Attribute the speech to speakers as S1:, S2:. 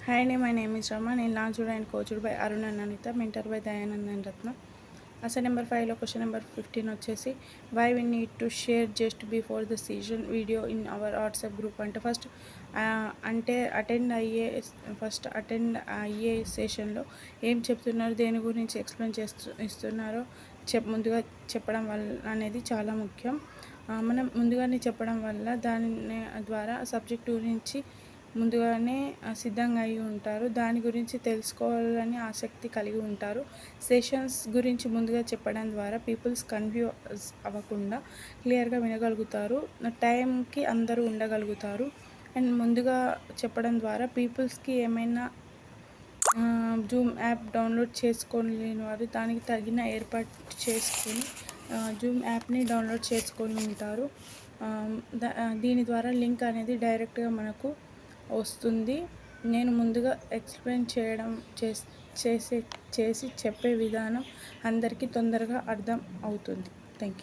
S1: Hi, my name is Rama. నేను launched and coached by Arun and Anita, mentor by Dayanand and Ratna. అసలు number 5లో question number 15 వచ్చేసి why we need to share just before the season video in our WhatsApp group అంటే అంటే attend అయ్యే సెషన్లో ఏం చెప్తున్నారు, దేని గురించి ఎక్స్ప్లెయిన్ ఇస్తున్నారో ముందుగా చెప్పడం వల్ల అనేది చాలా ముఖ్యం. మనం ముందుగానే చెప్పడం వల్ల దాని ద్వారా సబ్జెక్ట్ గురించి ముందుగానే సిద్ధంగా అయి ఉంటారు. దాని గురించి తెలుసుకోవాలని ఆసక్తి కలిగి ఉంటారు. సెషన్స్ గురించి ముందుగా చెప్పడం ద్వారా పీపుల్స్ కన్ఫ్యూజ్ అవ్వకుండా క్లియర్గా వినగలుగుతారు, టైంకి అందరూ ఉండగలుగుతారు. అండ్ ముందుగా చెప్పడం ద్వారా పీపుల్స్కి ఏమైనా జూమ్ యాప్ డౌన్లోడ్ చేసుకోలేని వారు దానికి తగిన ఏర్పాటు చేసుకొని జూమ్ యాప్ని డౌన్లోడ్ చేసుకొని ఉంటారు. దీని ద్వారా లింక్ అనేది డైరెక్ట్గా మనకు వస్తుంది. నేను ముందుగా ఎక్స్ప్లెయిన్ చేసి చెప్పే విధానం అందరికీ తొందరగా అర్థం అవుతుంది. Thank you.